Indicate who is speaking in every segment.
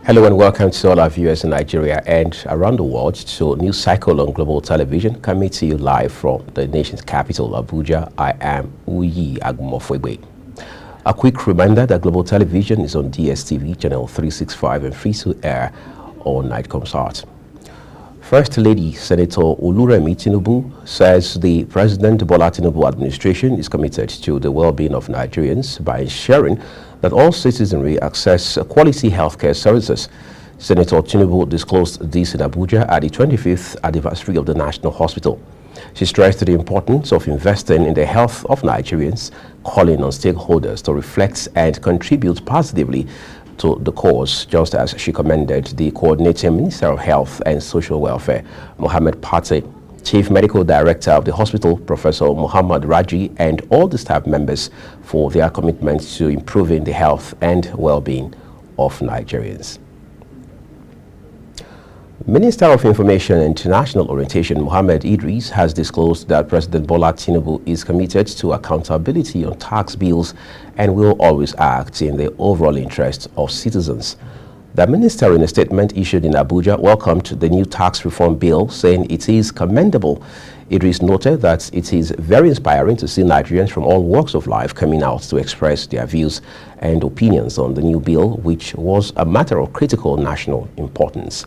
Speaker 1: Hello and welcome to all our viewers in Nigeria and around the world to News Cycle on Global Television, coming to you live from the nation's capital, Abuja. I am Uyi Agumofwebe. A quick reminder that Global Television is on DSTV, channel 365 and free to air on Nightcomsat. First Lady Senator Oluremi Tinubu says the President Bola Tinubu administration is committed to the well-being of Nigerians by ensuring that all citizenry access quality healthcare services. Senator Tinubu disclosed this in Abuja at the 25th anniversary of the National Hospital. She stressed the importance of investing in the health of Nigerians, calling on stakeholders to reflect and contribute positively to the cause, just as she commended the coordinating Minister of Health and Social Welfare, Mohammed Pate, Chief Medical Director of the hospital, Professor Muhammad Raji, and all the staff members for their commitment to improving the health and well-being of Nigerians. Minister of Information and International Orientation Mohammed Idris has disclosed that President Bola Tinubu is committed to accountability on tax bills and will always act in the overall interest of citizens. The minister, in a statement issued in Abuja, welcomed the new tax reform bill, saying it is commendable. Idris noted that it is very inspiring to see Nigerians from all walks of life coming out to express their views and opinions on the new bill, which was a matter of critical national importance.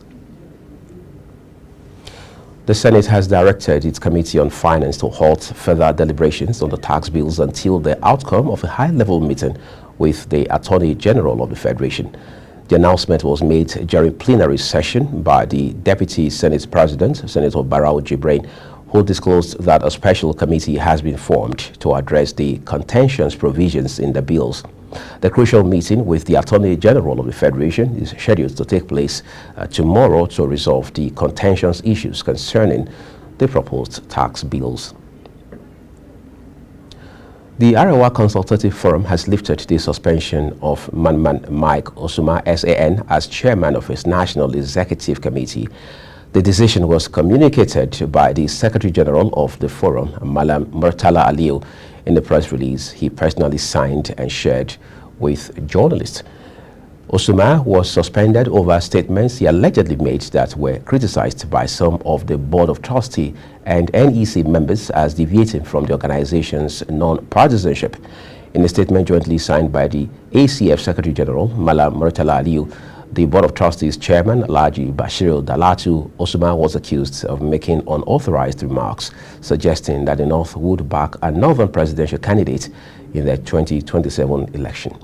Speaker 1: The Senate has directed its Committee on Finance to halt further deliberations on the tax bills until the outcome of a high-level meeting with the Attorney General of the Federation. The announcement was made during plenary session by the Deputy Senate President, Senator Barau Jibrin, who disclosed that a special committee has been formed to address the contentious provisions in the bills. The crucial meeting with the Attorney General of the Federation is scheduled to take place tomorrow to resolve the contentious issues concerning the proposed tax bills. The Arewa Consultative Forum has lifted the suspension of Manman Mike Osuma SAN as chairman of its National Executive Committee. The decision was communicated by the Secretary General of the Forum, Malam Murtala Aliyu, in the press release he personally signed and shared with journalists. Osuma was suspended over statements he allegedly made that were criticized by some of the Board of Trustees and NEC members as deviating from the organization's non-partisanship. In a statement jointly signed by the ACF Secretary General, Malam Murtala Aliyu, the Board of Trustees Chairman, Alhaji Bashiru Dalatu, Osuma was accused of making unauthorized remarks, suggesting that the North would back a Northern presidential candidate in the 2027 election.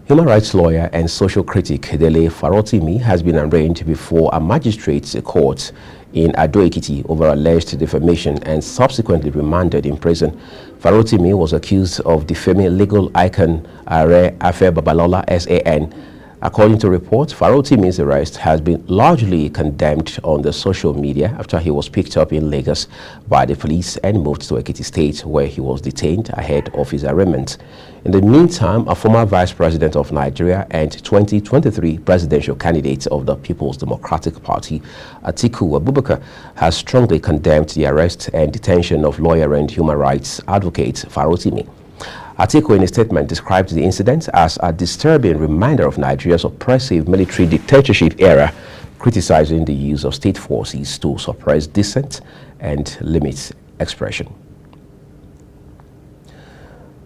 Speaker 1: Human rights lawyer and social critic Dele Farotimi has been arraigned before a magistrate's court in Ado-Ekiti over alleged defamation and subsequently remanded in prison. Farotimi was accused of defaming legal icon Are Afe Babalola SAN. According to reports, Farotimi's arrest has been largely condemned on the social media after he was picked up in Lagos by the police and moved to Ekiti State, where he was detained ahead of his arraignment. In the meantime, a former vice president of Nigeria and 2023 presidential candidate of the People's Democratic Party, Atiku Abubakar, has strongly condemned the arrest and detention of lawyer and human rights advocate Farotimi. Atiku, in a statement, described the incident as a disturbing reminder of Nigeria's oppressive military dictatorship era, criticizing the use of state forces to suppress dissent and limit expression.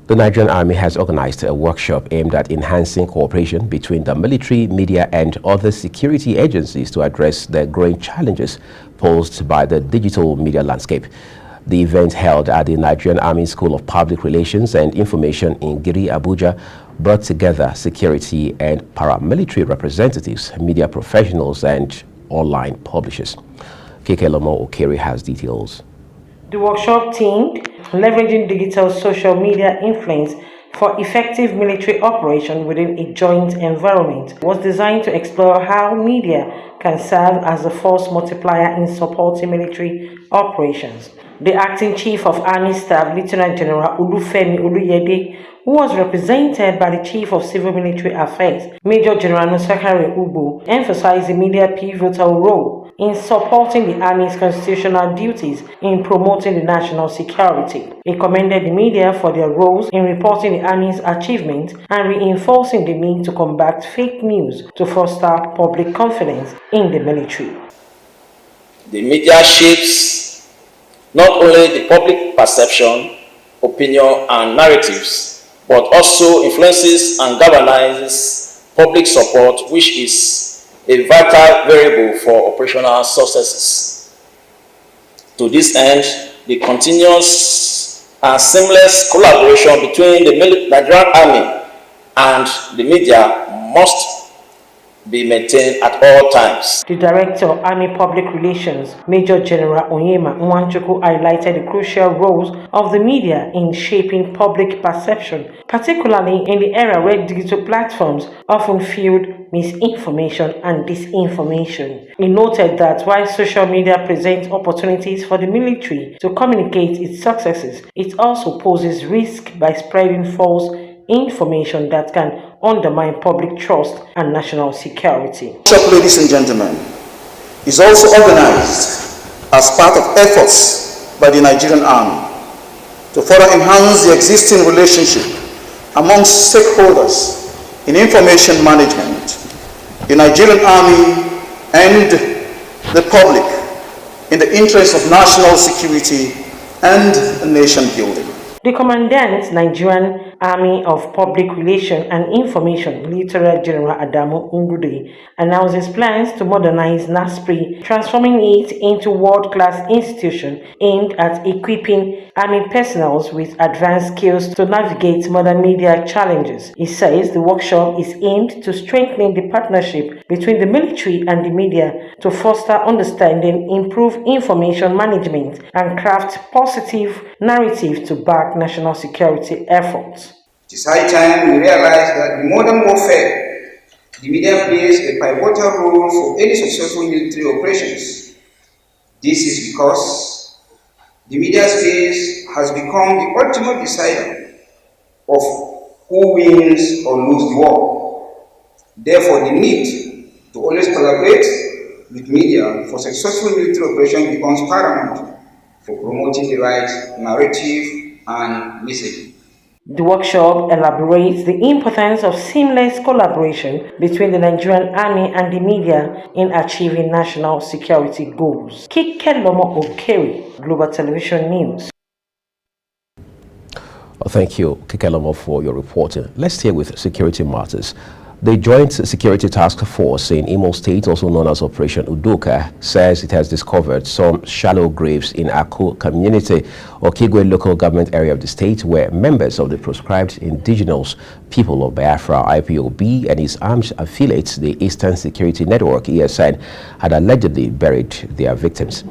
Speaker 1: The Nigerian Army has organized a workshop aimed at enhancing cooperation between the military, media, and other security agencies to address the growing challenges posed by the digital media landscape. The event, held at the Nigerian Army School of Public Relations and Information in Giri, Abuja, brought together security and paramilitary representatives, media professionals, and online publishers. Keke Lomo Okere has details.
Speaker 2: The workshop themed Leveraging Digital Social Media Influence for Effective Military Operation Within a Joint Environment was designed to explore how media can serve as a force multiplier in supporting military operations. The acting chief of Army Staff, Lieutenant General Olufemi Oluyede, who was represented by the Chief of Civil Military Affairs, Major General Nosakare Ubu, emphasized the media's pivotal role in supporting the Army's constitutional duties in promoting the national security. He commended the media for their roles in reporting the Army's achievements and reinforcing the need to combat fake news to foster public confidence in the military.
Speaker 3: The media shapes not only the public perception, opinion, and narratives, but also influences and galvanizes public support, which is a vital variable for operational successes. To this end, the continuous and seamless collaboration between the Nigerian Army and the media must be maintained at all times.
Speaker 2: The Director of Army Public Relations, Major General Onyema Nwanchukwu, highlighted the crucial roles of the media in shaping public perception, particularly in the era where digital platforms often fueled misinformation and disinformation. He noted that while social media presents opportunities for the military to communicate its successes, it also poses risk by spreading false information that can undermine public trust and national security.
Speaker 4: Ladies and gentlemen, is also organized as part of efforts by the Nigerian Army to further enhance the existing relationship amongst stakeholders in information management, the Nigerian Army and the public in the interest of national security and nation building.
Speaker 2: The Commandant, Nigerian Army of Public Relations and Information, Lieutenant General Adamu Ngude, announces plans to modernize NASPRI, transforming it into a world-class institution aimed at equipping Army personnel with advanced skills to navigate modern media challenges. He says the workshop is aimed to strengthen the partnership between the military and the media to foster understanding, improve information management, and craft positive narrative to back national security efforts.
Speaker 5: It is high time we realize that in modern warfare, the media plays a pivotal role for any successful military operations. This is because the media space has become the ultimate decider of who wins or loses the war. Therefore, the need to always collaborate with media for successful military operations becomes paramount for promoting the right narrative and messaging.
Speaker 2: The workshop elaborates the importance of seamless collaboration between the Nigerian Army and the media in achieving national security goals. Kikelomo Okeri, Global Television News.
Speaker 1: Thank you, Kikelomo, for your reporting. Let's stay with security matters. The Joint Security Task Force in Imo State, also known as Operation Udoka, says it has discovered some shallow graves in Aku community or Kigwe local government area of the state where members of the proscribed indigenous people of Biafra, IPOB, and its armed affiliates, the Eastern Security Network, ESN, had allegedly buried their victims.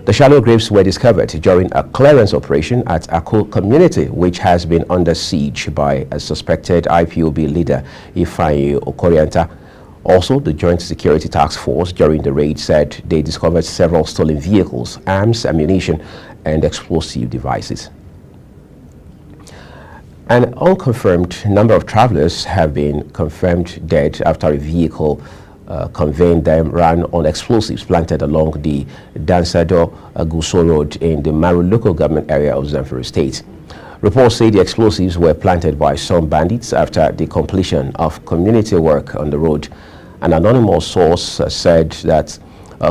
Speaker 1: The shallow graves were discovered during a clearance operation at Aku community, which has been under siege by a suspected IPOB leader, Ifeanyi Okorianta. Also, the Joint Security Task Force during the raid said they discovered several stolen vehicles, arms, ammunition, and explosive devices. An unconfirmed number of travelers have been confirmed dead after a vehicle conveying them ran on explosives planted along the Dansado Guso Road in the Maru local government area of Zamfara State. Reports say the explosives were planted by some bandits after the completion of community work on the road. An anonymous source said that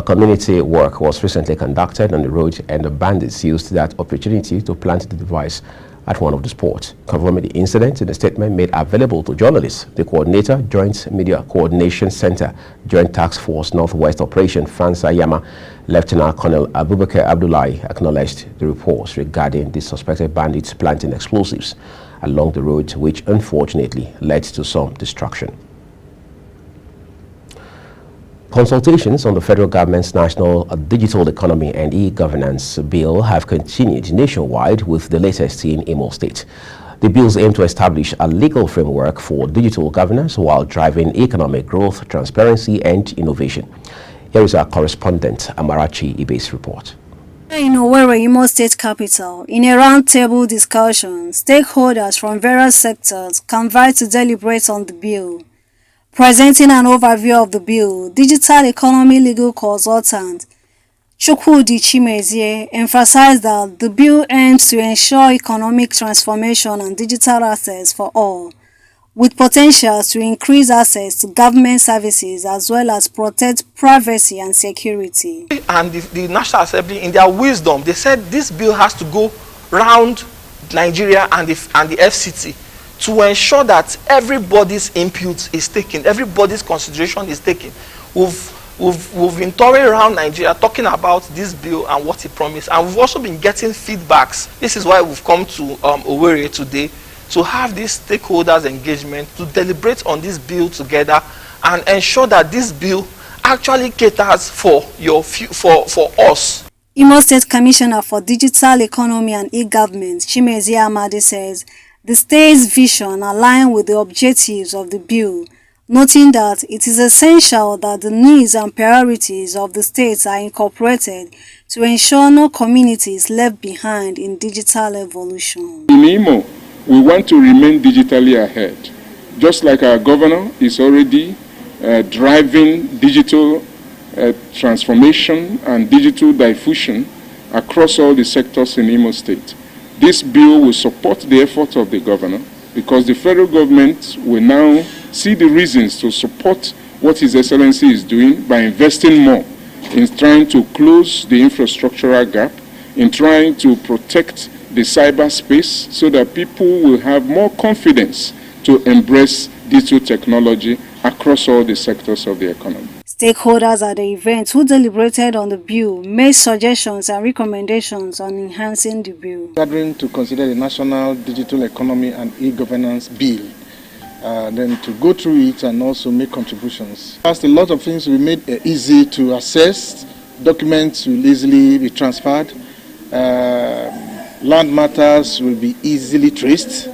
Speaker 1: community work was recently conducted on the road and the bandits used that opportunity to plant the device at one of the spots. Confirming the incident in a statement made available to journalists, the coordinator, Joint Media Coordination Center, Joint Task Force Northwest Operation, Fansa Yama, Lieutenant Colonel Abubakar Abdullahi, acknowledged the reports regarding the suspected bandits planting explosives along the road, which unfortunately led to some destruction. Consultations on the federal government's National Digital Economy and E-Governance Bill have continued nationwide, with the latest in Imo State. The bills aim to establish a legal framework for digital governance while driving economic growth, transparency, and innovation. Here is our correspondent, Amarachi Ibe's report.
Speaker 6: In Owerri, Imo State capital, in a roundtable discussion, stakeholders from various sectors convened to deliberate on the bill. Presenting an overview of the bill, digital economy legal consultant Chukwudi Chimezie emphasized that the bill aims to ensure economic transformation and digital access for all, with potential to increase access to government services as well as protect privacy and security.
Speaker 7: And the National Assembly, in their wisdom, they said this bill has to go round Nigeria and the FCT to ensure that everybody's input is taken, everybody's consideration is taken. We've been touring around Nigeria talking about this bill and what it promised, and we've also been getting feedbacks. This is why we've come to Owerri today to have this stakeholders engagement, to deliberate on this bill together and ensure that this bill actually caters for us.
Speaker 6: Imo State Commissioner for Digital Economy and E-Government, Chimezie Amadi, says the state's vision aligns with the objectives of the bill, noting that it is essential that the needs and priorities of the states are incorporated to ensure no community is left behind in digital evolution.
Speaker 8: In Imo, we want to remain digitally ahead, just like our governor is already driving digital transformation and digital diffusion across all the sectors in Imo State. This bill will support the efforts of the governor because the federal government will now see the reasons to support what His Excellency is doing by investing more in trying to close the infrastructural gap, in trying to protect the cyberspace so that people will have more confidence to embrace digital technology across all the sectors of the economy.
Speaker 6: Stakeholders at the event who deliberated on the bill made suggestions and recommendations on enhancing the bill.
Speaker 9: Gathering to consider the National Digital Economy and E-Governance Bill, then to go through it and also make contributions. First, a lot of things will be made easy to access, documents will easily be transferred, land matters will be easily traced,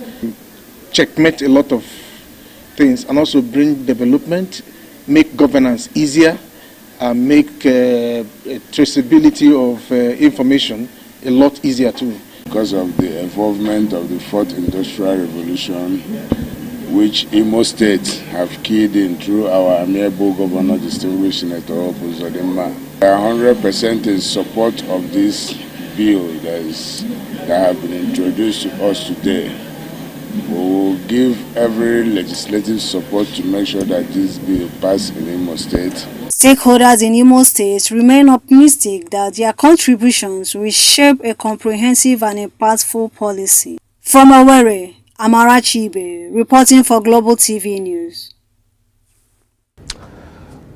Speaker 9: checkmate a lot of things, and also bring development, make governance easier, and make traceability of information a lot easier too.
Speaker 10: Because of the involvement of the 4th Industrial Revolution, which Imo State have keyed in through our amiable governor, distinguished Senator Hope Uzodimma. 100% in support of this bill that have been introduced to us today. We will give every legislative support to make sure that this bill passes in Imo State.
Speaker 6: Stakeholders in Imo State remain optimistic that their contributions will shape a comprehensive and impactful policy. From Owerri, Amarachi Ibe, reporting for Global TV News.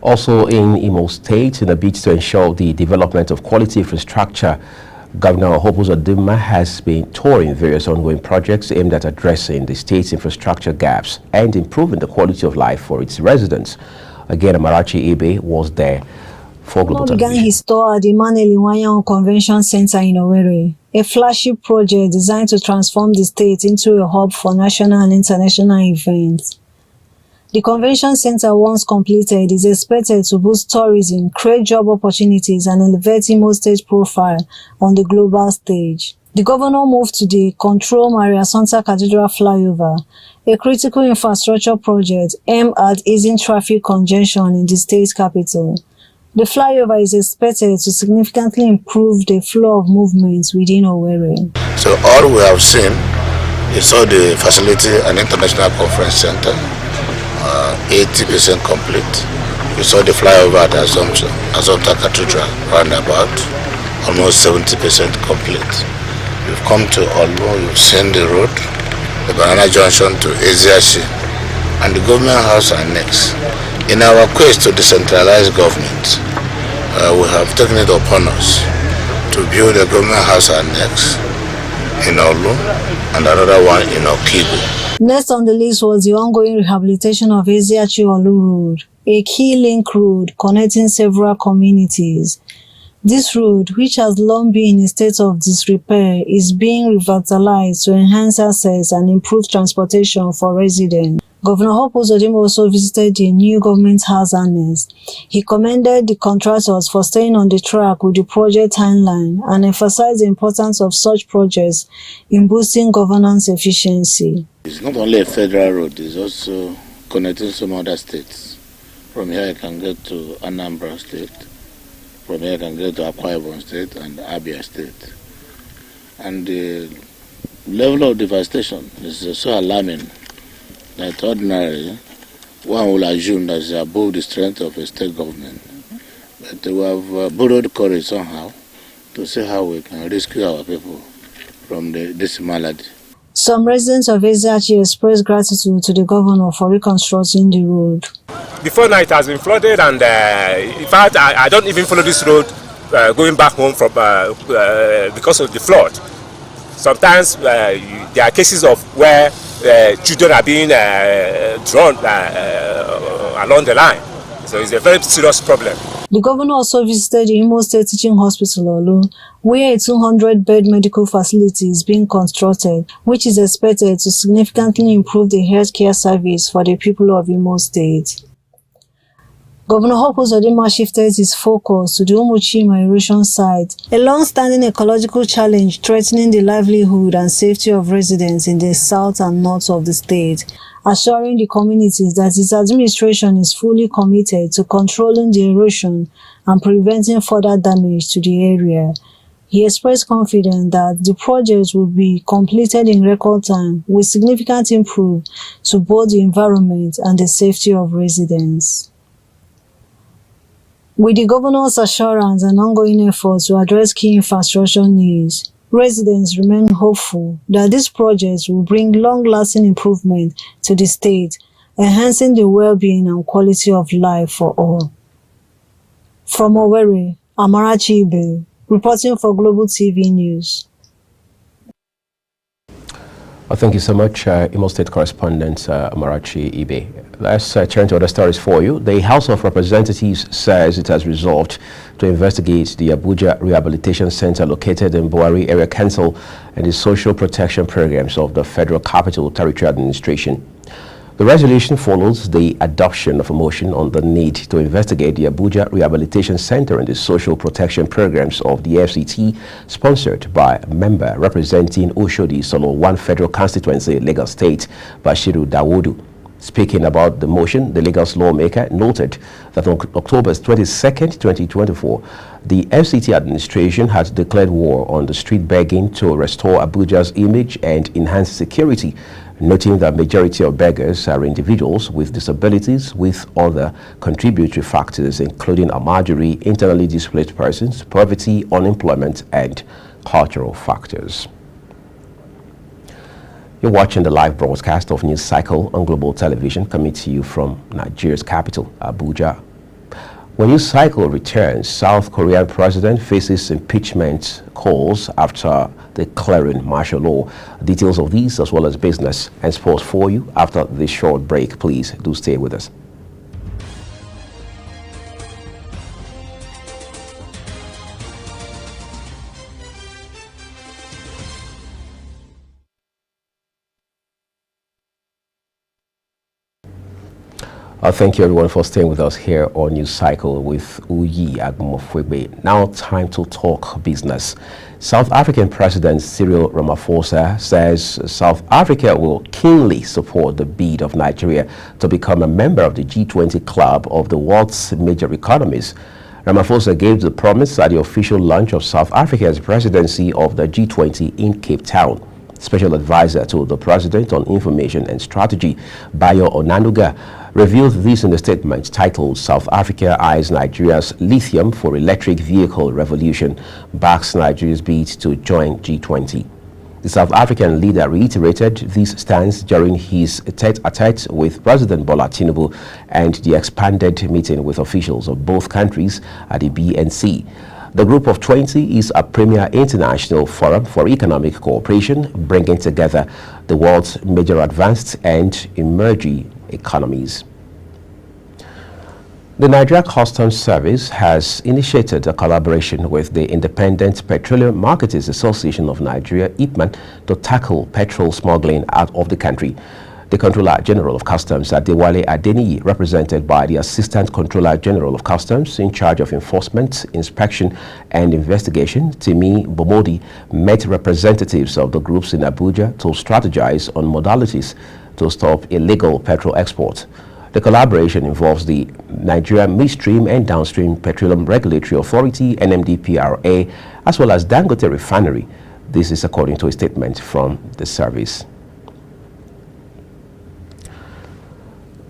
Speaker 1: Also in Imo State, in a bid to ensure the development of quality infrastructure, Governor Hope Uzodimma has been touring various ongoing projects aimed at addressing the state's infrastructure gaps and improving the quality of life for its residents. Again, Amarachi Ibe was there for Global Television.
Speaker 11: Began his tour at the Emmanuel Iwuanyanwu Convention Center in Owerri, a flagship project designed to transform the state into a hub for national and international events. The convention center, once completed, is expected to boost tourism, create job opportunities, and elevate Imo State's profile on the global stage. The governor moved to the Control Maria Assumpta Cathedral flyover, a critical infrastructure project aimed at easing traffic congestion in the state capital. The flyover is expected to significantly improve the flow of movements within Owerri.
Speaker 12: So all we have seen is all the facility and international conference center. 80% complete. We saw the flyover at Assumpta Cathedral roundabout, almost 70% complete. We've come to Olu, you've seen the road, the Banana Junction to Eziashi, and the government house are next. In our quest to decentralize government, we have taken it upon us to build a government house next in Olu and another one in Okibu.
Speaker 11: Next on the list was the ongoing rehabilitation of Eziachi-Olu Road, a key link road connecting several communities. This road, which has long been in a state of disrepair, is being revitalized to enhance access and improve transportation for residents. Governor Hope Uzodimma also visited the new government house annex. He commended the contractors for staying on the track with the project timeline and emphasized the importance of such projects in boosting governance efficiency.
Speaker 12: It's not only a federal road, it's also connecting some other states. From here I can get to Anambra State. From here I can get to Akwa Ibom State and Abia State. And the level of devastation is so alarming that ordinarily one will assume that it's above the strength of a state government. But we have borrowed courage somehow to see how we can rescue our people from this malady.
Speaker 11: Some residents of Eziachi expressed gratitude to the governor for reconstructing the road.
Speaker 13: Before now it has been flooded, and in fact I don't even follow this road going back home from because of the flood. Sometimes there are cases of where children are being drawn along the line. So it's a very serious problem.
Speaker 11: The governor also visited the Imo State Teaching Hospital, Olu, where a 200-bed medical facility is being constructed, which is expected to significantly improve the healthcare service for the people of Imo State. Governor Hope Uzodinma shifted his focus to the Umuchima erosion site, a long-standing ecological challenge threatening the livelihood and safety of residents in the south and north of the state, assuring the communities that his administration is fully committed to controlling the erosion and preventing further damage to the area. He expressed confidence that the project will be completed in record time with significant improvement to both the environment and the safety of residents. With the governor's assurance and ongoing efforts to address key infrastructure needs, residents remain hopeful that this project will bring long-lasting improvement to the state, enhancing the well-being and quality of life for all. From Owerri, Amarachi Ibe, reporting for Global TV News.
Speaker 1: Well, thank you so much, Imo State correspondent Amarachi Ibe. Let's turn to other stories for you. The House of Representatives says it has resolved to investigate the Abuja Rehabilitation Center located in Buhari Area Council and the social protection programs of the Federal Capital Territory Administration. The resolution follows the adoption of a motion on the need to investigate the Abuja Rehabilitation Center and the social protection programs of the FCT, sponsored by a member representing Oshodi Solo 1 Federal Constituency, Lagos State, Bashiru Dawodu. Speaking about the motion, the Lagos lawmaker noted that on October 22nd, 2024, the FCT administration had declared war on the street begging to restore Abuja's image and enhance security, noting that majority of beggars are individuals with disabilities with other contributory factors including Almajiri, internally displaced persons, poverty, unemployment, and cultural factors. You're watching the live broadcast of News Cycle on Global Television, coming to you from Nigeria's capital, Abuja. When News Cycle returns, South Korean president faces impeachment calls after declaring martial law. Details of these as well as business and sports for you after this short break. Please do stay with us. Thank you everyone for staying with us here on News Cycle with Uyi Agumofwebe. Now time to talk business. South African President Cyril Ramaphosa says South Africa will keenly support the bid of Nigeria to become a member of the G20 club of the world's major economies. Ramaphosa gave the promise at the official launch of South Africa's presidency of the G20 in Cape Town. Special advisor to the president on information and strategy, Bayo Onanuga, revealed this in a statement titled "South Africa Eyes Nigeria's Lithium for Electric Vehicle Revolution, Backs Nigeria's Bid to Join G20." The South African leader reiterated this stance during his tete-a-tete with President Bola Tinubu and the expanded meeting with officials of both countries at the BNC. The Group of 20 is a premier international forum for economic cooperation, bringing together the world's major advanced and emerging economies. The Nigeria Customs Service has initiated a collaboration with the Independent Petroleum Marketers Association of Nigeria, IPMAN, to tackle petrol smuggling out of the country. The Controller General of Customs, Adewale Adeniyi, represented by the Assistant Controller General of Customs in charge of enforcement, inspection, and investigation, Timi Bomodi, met representatives of the groups in Abuja to strategize on modalities to stop illegal petrol exports. The collaboration involves the Nigeria Midstream and Downstream Petroleum Regulatory Authority, NMDPRA, as well as Dangote Refinery. This is according to a statement from the service.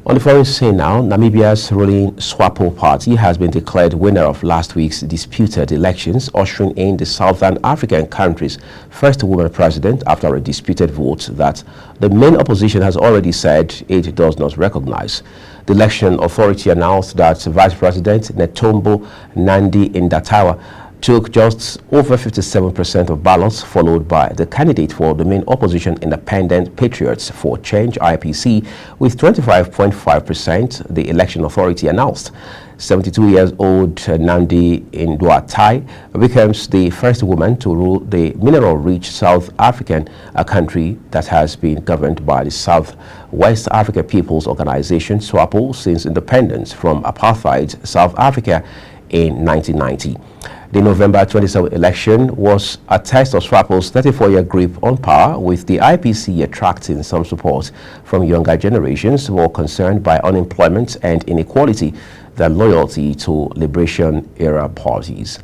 Speaker 1: On the foreign scene now, Namibia's ruling SWAPO party has been declared winner of last week's disputed elections, ushering in the Southern African country's first woman president after a disputed vote that the main opposition has already said it does not recognize. The election authority announced that Vice President Netombo Nandi-Ndaitwah took just over 57% of ballots, followed by the candidate for the main opposition, Independent Patriots for Change (IPC), with 25.5%, the election authority announced. 72-year-old Nandi-Ndaitwah becomes the first woman to rule the mineral-rich South African country that has been governed by the South West Africa People's Organization, SWAPO, since independence from apartheid South Africa in 1990. The November 27 election was a test of SWAPO's 34-year grip on power, with the IPC attracting some support from younger generations more concerned by unemployment and inequality than loyalty to liberation-era parties.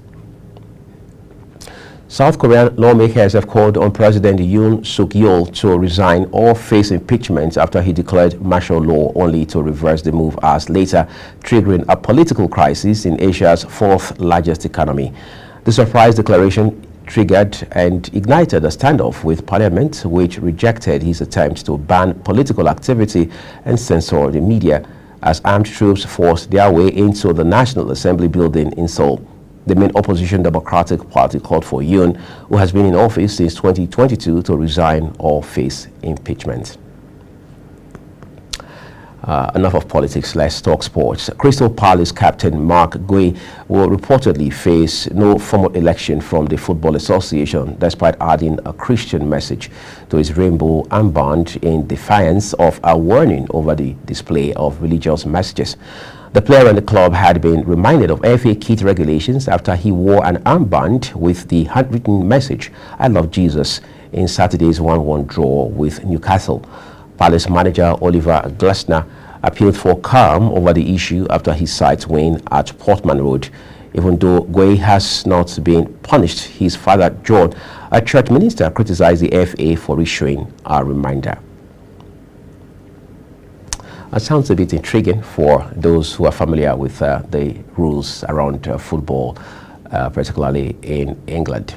Speaker 1: South Korean lawmakers have called on President Yoon Suk-yeol to resign or face impeachment after he declared martial law, only to reverse the move hours later, triggering a political crisis in Asia's fourth largest economy. The surprise declaration triggered and ignited a standoff with Parliament, which rejected his attempt to ban political activity and censor the media as armed troops forced their way into the National Assembly building in Seoul. The main opposition Democratic Party called for Yoon, who has been in office since 2022, to resign or face impeachment. Enough of politics, let's talk sports. Crystal Palace captain Mark Guehi will reportedly face no formal election from the Football Association, despite adding a Christian message to his rainbow armband in defiance of a warning over the display of religious messages. The player and the club had been reminded of FA kit regulations after he wore an armband with the handwritten message, "I love Jesus," in Saturday's 1-1 draw with Newcastle. Palace manager Oliver Glasner appealed for calm over the issue after his side's win at Portman Road. Even though Guehi has not been punished, his father John, a church minister, criticized the FA for issuing a reminder. It sounds a bit intriguing for those who are familiar with the rules around football, particularly in England.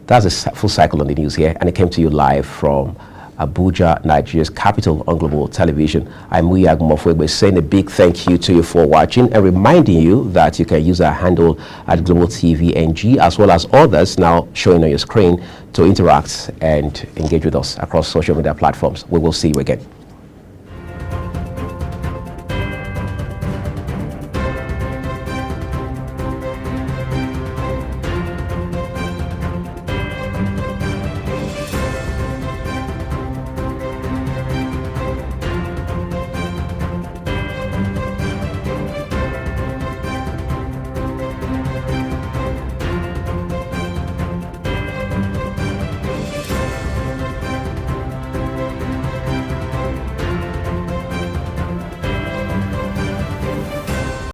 Speaker 1: That's a full cycle on the news here, and it came to you live from Abuja, Nigeria's capital, on Global Television. I'm Uyi Agumofwegbe, saying a big thank you to you for watching and reminding you that you can use our handle at Global TV NG, as well as others now showing on your screen, to interact and engage with us across social media platforms. We will see you again.